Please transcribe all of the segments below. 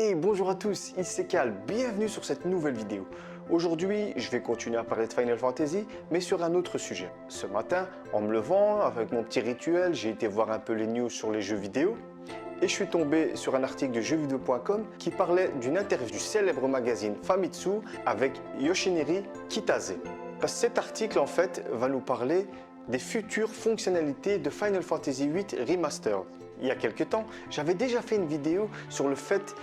Hey, bonjour à tous, ici c'est Cal, bienvenue sur cette nouvelle vidéo. Aujourd'hui, je vais continuer à parler de Final Fantasy, mais sur un autre sujet. Ce matin, en me levant, avec mon petit rituel, j'ai été voir un peu les news sur les jeux vidéo et je suis tombé sur un article de jeuxvideo.com qui parlait d'une interview du célèbre magazine Famitsu avec Yoshinari Kitase. Parce que cet article, en fait, va nous parler des futures fonctionnalités de Final Fantasy VIII Remastered. Il y a quelques temps, j'avais déjà fait une vidéo sur le fait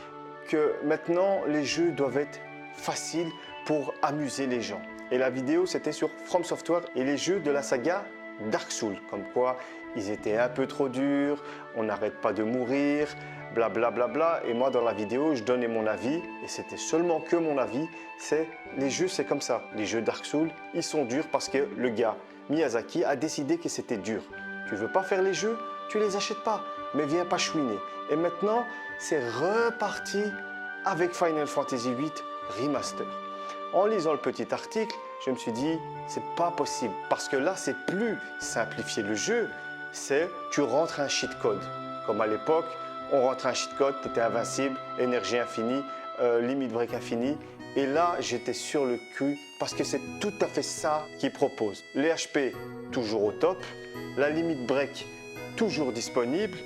que maintenant les jeux doivent être faciles pour amuser les gens. Et la vidéo c'était sur From Software et les jeux de la saga Dark Souls, comme quoi ils étaient un peu trop durs, on n'arrête pas de mourir, blablabla. Bla bla bla. Et moi dans la vidéo je donnais mon avis et c'était seulement que mon avis, c'est les jeux c'est comme ça. Les jeux Dark Souls ils sont durs parce que le gars Miyazaki a décidé que c'était dur. Tu veux pas faire les jeux, tu les achètes pas, mais viens pas chouiner. Et maintenant c'est reparti avec Final Fantasy VIII Remaster. En lisant le petit article, je me suis dit, c'est pas possible. Parce que là, c'est plus simplifier le jeu, c'est tu rentres un cheat code. Comme à l'époque, on rentre un cheat code, tu étais invincible, énergie infinie, limite break infinie. Et là, j'étais sur le cul parce que c'est tout à fait ça qu'ils proposent. Les HP, toujours au top. La limite break, toujours disponible.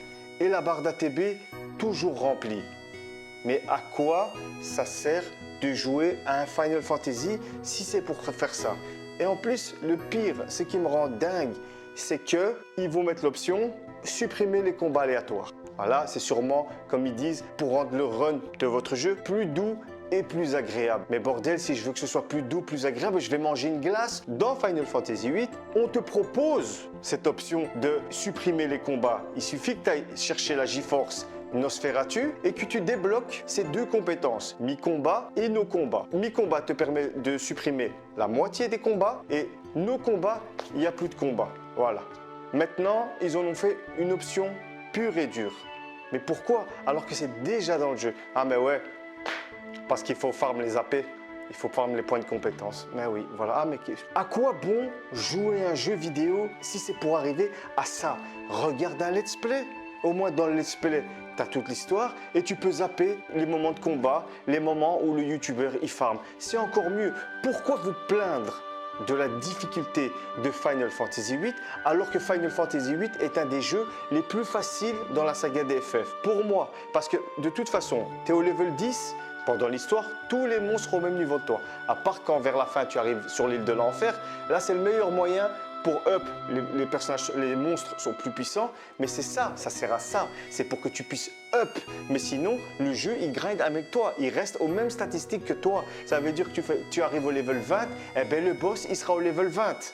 Et la barre d'ATB, toujours remplie. Mais à quoi ça sert de jouer à un Final Fantasy si c'est pour faire ça? Et en plus, le pire, ce qui me rend dingue, c'est qu'ils vont mettre l'option supprimer les combats aléatoires. Voilà, c'est sûrement, comme ils disent, pour rendre le run de votre jeu plus doux et plus agréable. Mais bordel, si je veux que ce soit plus doux, plus agréable, je vais manger une glace. Dans Final Fantasy VIII, on te propose cette option de supprimer les combats. Il suffit que tu ailles chercher la GeForce Nosferatu et que tu débloques ces deux compétences, mi-combat et no combat. Mi-combat te permet de supprimer la moitié des combats et no combat, il n'y a plus de combat. Voilà. Maintenant, ils en ont fait une option pure et dure. Mais pourquoi? Alors que c'est déjà dans le jeu. Ah mais ouais, parce qu'il faut farm les AP, il faut farm les points de compétence. Mais oui, voilà. Ah, mais à quoi bon jouer un jeu vidéo si c'est pour arriver à ça? Regarde un let's play. Au moins dans le let's play, tu as toute l'histoire et tu peux zapper les moments de combat, les moments où le youtubeur il farm. C'est encore mieux. Pourquoi vous plaindre de la difficulté de Final Fantasy VIII alors que Final Fantasy VIII est un des jeux les plus faciles dans la saga des FF? Pour moi, parce que de toute façon, tu es au level 10, pendant l'histoire, tous les monstres sont au même niveau de toi. À part quand vers la fin tu arrives sur l'île de l'enfer, là c'est le meilleur moyen pour up. Les personnages, les monstres sont plus puissants, mais c'est ça sert à ça. C'est pour que tu puisses up. Mais sinon, le jeu il grind avec toi, il reste aux mêmes statistiques que toi. Ça veut dire que tu arrives au level 20, et bien le boss il sera au level 20.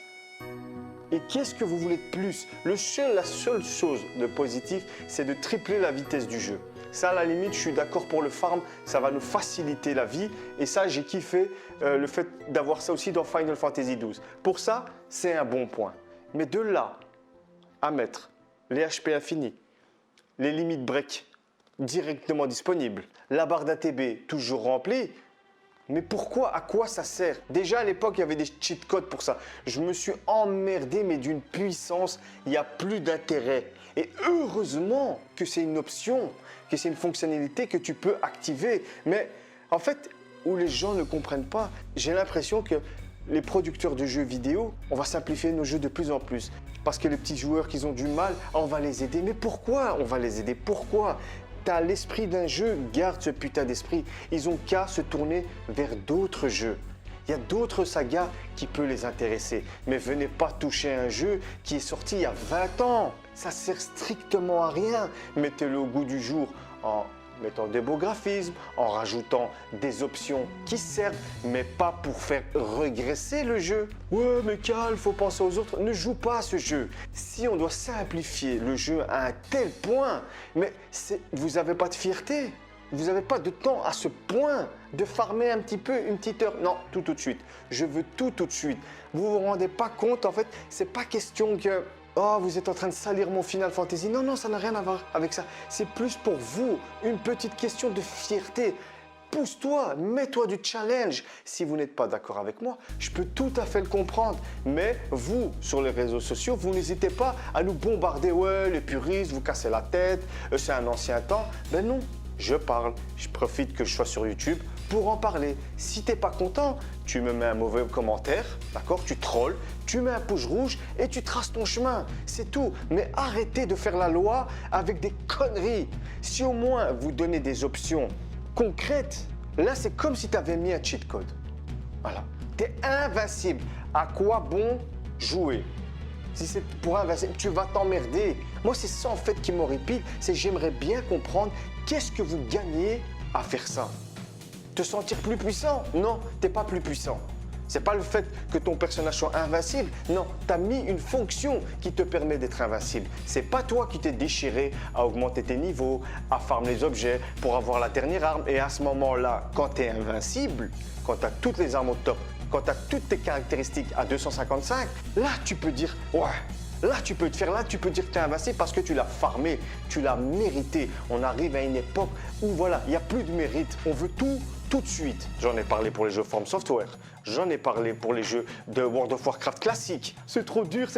Et qu'est-ce que vous voulez de plus? La seule chose de positif, c'est de tripler la vitesse du jeu. Ça, à la limite, je suis d'accord pour le farm, ça va nous faciliter la vie. Et ça, j'ai kiffé le fait d'avoir ça aussi dans Final Fantasy XII. Pour ça, c'est un bon point. Mais de là à mettre les HP infinis, les limites break directement disponibles, la barre d'ATB toujours remplie, mais pourquoi? À quoi ça sert? Déjà à l'époque, il y avait des cheat codes pour ça. Je me suis emmerdé, mais d'une puissance, il n'y a plus d'intérêt. Et heureusement que c'est une option, que c'est une fonctionnalité que tu peux activer. Mais en fait, où les gens ne comprennent pas, j'ai l'impression que les producteurs de jeux vidéo, on va simplifier nos jeux de plus en plus. Parce que les petits joueurs qui ont du mal, on va les aider. Mais pourquoi on va les aider? Pourquoi? T'as l'esprit d'un jeu, garde ce putain d'esprit. Ils ont qu'à se tourner vers d'autres jeux. Il y a d'autres sagas qui peuvent les intéresser. Mais venez pas toucher un jeu qui est sorti il y a 20 ans. Ça sert strictement à rien. Mettez-le au goût du jour en mettant des beaux graphismes, en rajoutant des options qui servent, mais pas pour faire régresser le jeu. Ouais, mais Cal, faut penser aux autres. Ne joue pas à ce jeu. Si on doit simplifier le jeu à un tel point, mais vous n'avez pas de fierté. Vous n'avez pas de temps à ce point de farmer un petit peu, une petite heure. Non, tout de suite. Je veux tout de suite. Vous vous rendez pas compte, en fait, c'est pas question que oh, vous êtes en train de salir mon Final Fantasy. Non, non, ça n'a rien à voir avec ça. C'est plus pour vous, une petite question de fierté. Pousse-toi, mets-toi du challenge. Si vous n'êtes pas d'accord avec moi, je peux tout à fait le comprendre. Mais vous, sur les réseaux sociaux, vous n'hésitez pas à nous bombarder. Ouais, les puristes, vous cassez la tête, c'est un ancien temps. Ben non, je parle. Je profite que je sois sur YouTube pour en parler. Si tu n'es pas content, tu me mets un mauvais commentaire, d'accord? Tu trolls, tu mets un pouce rouge et tu traces ton chemin. C'est tout. Mais arrêtez de faire la loi avec des conneries. Si au moins vous donnez des options concrètes, là c'est comme si tu avais mis un cheat code. Voilà. Tu es invincible. À quoi bon jouer? Si c'est pour invincible, tu vas t'emmerder. Moi, c'est ça en fait qui m'horripile. C'est j'aimerais bien comprendre qu'est-ce que vous gagnez à faire ça. Te sentir plus puissant? Non, tu n'es pas plus puissant. C'est pas le fait que ton personnage soit invincible. Non, tu as mis une fonction qui te permet d'être invincible. C'est pas toi qui t'es déchiré à augmenter tes niveaux, à farmer les objets pour avoir la dernière arme. Et à ce moment-là, quand tu es invincible, quand tu as toutes les armes au top, quand tu as toutes tes caractéristiques à 255, là tu peux dire ouais. Là, tu peux te faire, là, tu peux dire que tu es invincible parce que tu l'as farmé, tu l'as mérité. On arrive à une époque où voilà, il n'y a plus de mérite. On veut tout de suite. J'en ai parlé pour les jeux From Software. J'en ai parlé pour les jeux de World of Warcraft classique. C'est trop dur.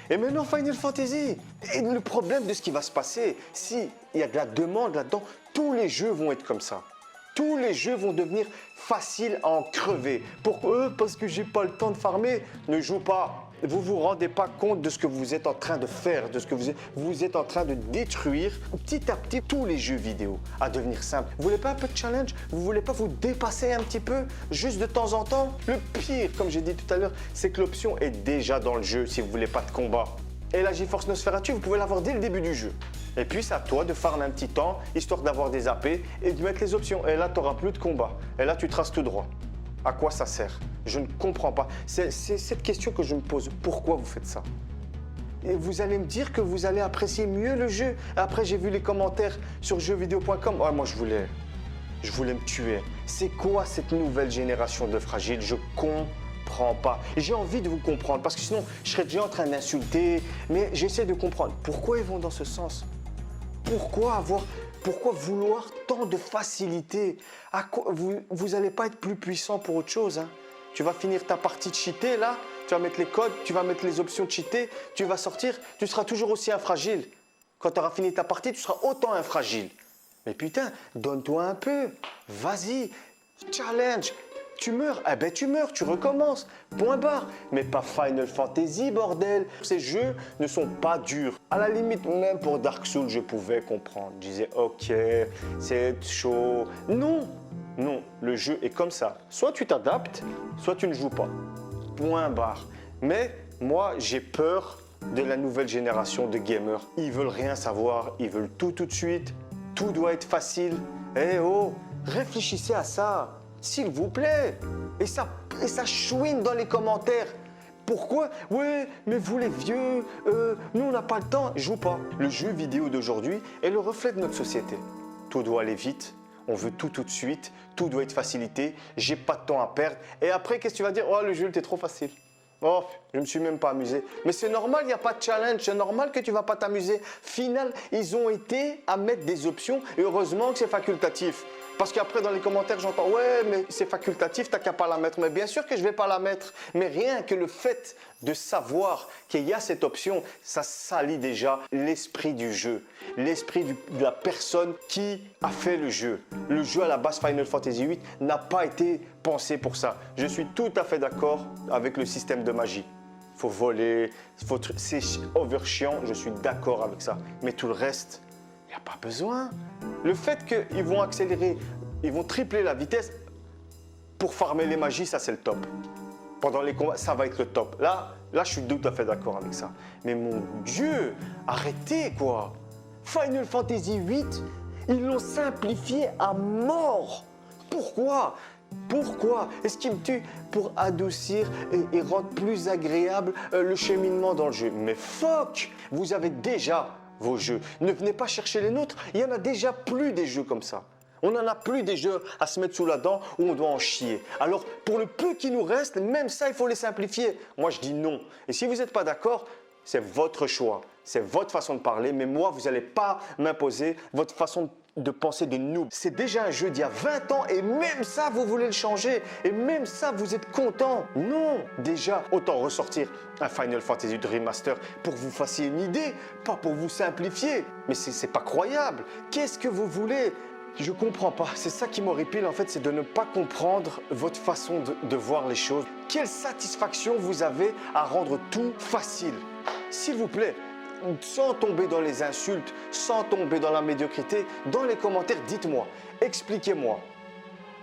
Et maintenant, Final Fantasy. Et le problème de ce qui va se passer, s'il y a de la demande là-dedans, tous les jeux vont être comme ça. Tous les jeux vont devenir faciles à en crever. Pourquoi? Parce que j'ai pas le temps de farmer. Ne joue pas. Vous ne vous rendez pas compte de ce que vous êtes en train de faire, de ce que vous êtes en train de détruire petit à petit tous les jeux vidéo à devenir simples. Vous voulez pas un peu de challenge? Vous voulez pas vous dépasser un petit peu, juste de temps en temps? Le pire, comme j'ai dit tout à l'heure, c'est que l'option est déjà dans le jeu si vous voulez pas de combat. Et la GeForce Nosferatu, vous pouvez l'avoir dès le début du jeu. Et puis c'est à toi de farmer un petit temps, histoire d'avoir des AP et de mettre les options. Et là, tu n'auras plus de combat. Et là, tu traces tout droit. À quoi ça sert? Je ne comprends pas. C'est cette question que je me pose. Pourquoi vous faites ça? Et vous allez me dire que vous allez apprécier mieux le jeu. Après, j'ai vu les commentaires sur jeuxvideo.com. Ouais, moi, je voulais me tuer. C'est quoi cette nouvelle génération de fragiles? Je comprends pas. J'ai envie de vous comprendre parce que sinon, je serais déjà en train d'insulter. Mais j'essaie de comprendre. Pourquoi ils vont dans ce sens? Pourquoi vouloir tant de facilité? Vous n'allez pas être plus puissant pour autre chose. Hein. Tu vas finir ta partie de cheater là, tu vas mettre les codes, tu vas mettre les options de cheater, tu vas sortir, tu seras toujours aussi infragile. Quand tu auras fini ta partie, tu seras autant infragile. Mais putain, donne-toi un peu, vas-y, challenge. Tu meurs, eh ben tu meurs, tu recommences, point barre. Mais pas Final Fantasy, bordel. Ces jeux ne sont pas durs. À la limite, même pour Dark Souls, je pouvais comprendre. Je disais, ok, c'est chaud. Non, non, le jeu est comme ça. Soit tu t'adaptes, soit tu ne joues pas. Point barre. Mais moi, j'ai peur de la nouvelle génération de gamers. Ils veulent rien savoir, ils veulent tout de suite. Tout doit être facile. Eh oh, réfléchissez à ça. S'il vous plaît. Et ça chouine dans les commentaires. Pourquoi? Ouais, mais vous les vieux, nous on n'a pas le temps. Joue pas. Le jeu vidéo d'aujourd'hui est le reflet de notre société. Tout doit aller vite. On veut tout de suite. Tout doit être facilité. J'ai pas de temps à perdre. Et après, qu'est-ce que tu vas dire? Oh, le jeu, t'es trop facile. Oh, je ne me suis même pas amusé. Mais c'est normal, il n'y a pas de challenge. C'est normal que tu ne vas pas t'amuser. Final, ils ont été à mettre des options. Et heureusement que c'est facultatif. Parce qu'après, dans les commentaires, j'entends « Ouais, mais c'est facultatif, t'as qu'à pas la mettre. » Mais bien sûr que je ne vais pas la mettre. Mais rien que le fait de savoir qu'il y a cette option, ça salit déjà l'esprit du jeu. L'esprit de la personne qui a fait le jeu. Le jeu à la base Final Fantasy VIII n'a pas été pensé pour ça. Je suis tout à fait d'accord avec le système de magie. Il faut voler, c'est over chiant, je suis d'accord avec ça. Mais tout le reste, il n'y a pas besoin. Le fait qu'ils vont accélérer, ils vont tripler la vitesse pour farmer les magies, ça c'est le top. Pendant les combats, ça va être le top. Là, je suis tout à fait d'accord avec ça. Mais mon Dieu, arrêtez quoi. Final Fantasy VIII, ils l'ont simplifié à mort. Pourquoi? Pourquoi? Est-ce qu'ils me tuent pour adoucir et rendre plus agréable le cheminement dans le jeu? Mais fuck! Vous avez déjà vos jeux. Ne venez pas chercher les nôtres. Il n'y en a déjà plus des jeux comme ça. On n'en a plus des jeux à se mettre sous la dent où on doit en chier. Alors, pour le peu qui nous reste, même ça, il faut les simplifier. Moi, je dis non. Et si vous n'êtes pas d'accord, c'est votre choix. C'est votre façon de parler. Mais moi, vous n'allez pas m'imposer votre façon de penser de noob. C'est déjà un jeu d'il y a 20 ans et même ça, vous voulez le changer. Et même ça, vous êtes content. Non, déjà, autant ressortir un Final Fantasy Remaster pour que vous fassiez une idée, pas pour vous simplifier. Mais c'est pas croyable. Qu'est-ce que vous voulez? Je comprends pas. C'est ça qui m'horripile en fait, c'est de ne pas comprendre votre façon de voir les choses. Quelle satisfaction vous avez à rendre tout facile. S'il vous plaît, sans tomber dans les insultes, sans tomber dans la médiocrité, dans les commentaires, dites-moi, expliquez-moi.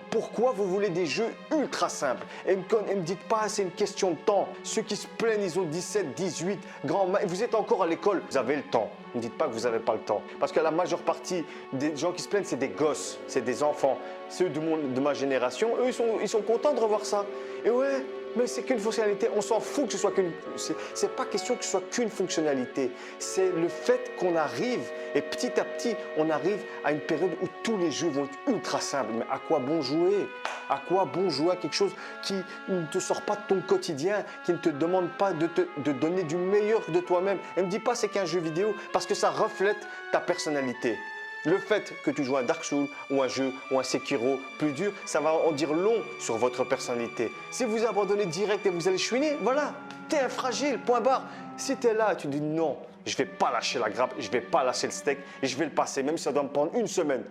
Pourquoi vous voulez des jeux ultra simples? Et ne me dites pas c'est une question de temps. Ceux qui se plaignent, ils ont 17, 18, vous êtes encore à l'école, vous avez le temps. Ne dites pas que vous n'avez pas le temps. Parce que la majeure partie des gens qui se plaignent, c'est des gosses, c'est des enfants. Ceux de ma génération, eux, ils sont contents de revoir ça. Et ouais, mais c'est qu'une fonctionnalité. On s'en fout que ce soit qu'une... C'est pas question que ce soit qu'une fonctionnalité. C'est le fait qu'on arrive, et petit à petit, on arrive à une période où tous les jeux vont être ultra simples. Mais à quoi bon jouer? À quoi bon jouer à quelque chose qui ne te sort pas de ton quotidien, qui ne te demande pas de donner du meilleur de toi-même? Et ne me dis pas c'est qu'un jeu vidéo, parce que ça reflète ta personnalité. Le fait que tu joues à Dark Souls ou un jeu ou un Sekiro plus dur, ça va en dire long sur votre personnalité. Si vous abandonnez direct et vous allez chouiner, voilà, t'es un fragile, point barre. Si tu es là et tu dis non, je ne vais pas lâcher la grappe, je ne vais pas lâcher le steak et je vais le passer, même si ça doit me prendre une semaine.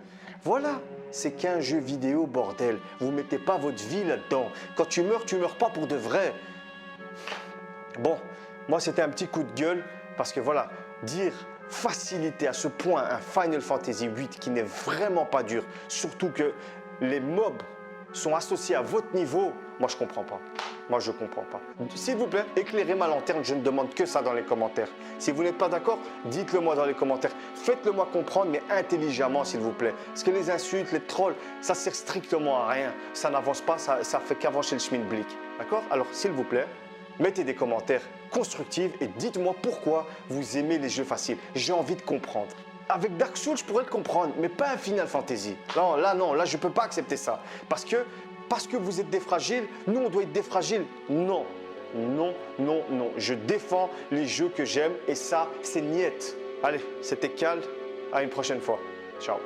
Voilà, c'est qu'un jeu vidéo, bordel. Vous ne mettez pas votre vie là-dedans. Quand tu meurs pas pour de vrai. Bon, moi c'était un petit coup de gueule parce que voilà, dire faciliter à ce point un Final Fantasy VIII qui n'est vraiment pas dur, surtout que les mobs sont associés à votre niveau, moi je comprends pas. Moi je comprends pas. S'il vous plaît, éclairez ma lanterne, je ne demande que ça dans les commentaires. Si vous n'êtes pas d'accord, dites-le moi dans les commentaires. Faites-le moi comprendre, mais intelligemment s'il vous plaît. Parce que les insultes, les trolls, ça sert strictement à rien. Ça n'avance pas, ça fait qu'avancer le schmilblick. D'accord? Alors s'il vous plaît, mettez des commentaires constructifs et dites-moi pourquoi vous aimez les jeux faciles. J'ai envie de comprendre. Avec Dark Souls, je pourrais le comprendre, mais pas un Final Fantasy. Non, là, je ne peux pas accepter ça. Parce que vous êtes des fragiles, nous, on doit être des fragiles. Non, non, non, non. Je défends les jeux que j'aime et ça, c'est niette. Allez, c'était Cal. À une prochaine fois. Ciao.